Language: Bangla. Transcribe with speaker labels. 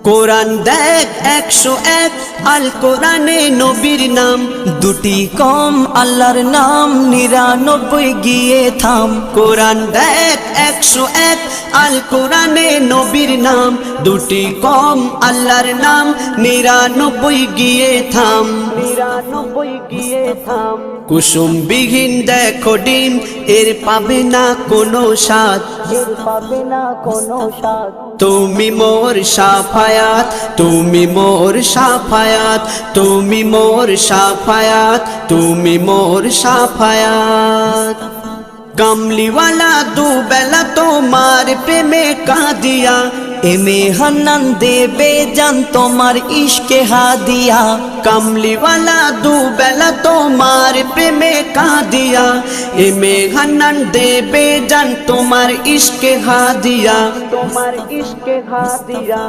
Speaker 1: কোরআন দেখ 101 আল কোরআনে নবীর নাম,
Speaker 2: দুটি কম আল্লাহর নাম 99 গিয়ে থাম।
Speaker 1: কোরআন দেখ 101 আল কোরআনে নবীর নাম, দুটি কম আল্লাহর নাম 99 গিয়ে থাম। 99 গিয়ে থাম। কুসুম বিহীন দেখো ডিম, এর পাবে না কোনো স্বাদ,
Speaker 2: এর পাবে না কোনো স্বাদ।
Speaker 1: তুমি মোর শাফায়াত, তুমি মোর শাফায়াত, তুমি মোর শাফায়াত, তুমি মোর শাফায়াত। কামলিওয়ালা দুবেলা তোমার প্রেমে কাঁদিয়া,
Speaker 2: এমে হান্নান দেবে জান তোমার ইশকে হাদিয়া।
Speaker 1: কামলিওয়ালা দুবেলা তোমার প্রেমে কাঁদিয়া, এমে হান্নান দেবে জান তোমার ইশকে হাদিয়া, তোমার ইশকে হাদিয়া।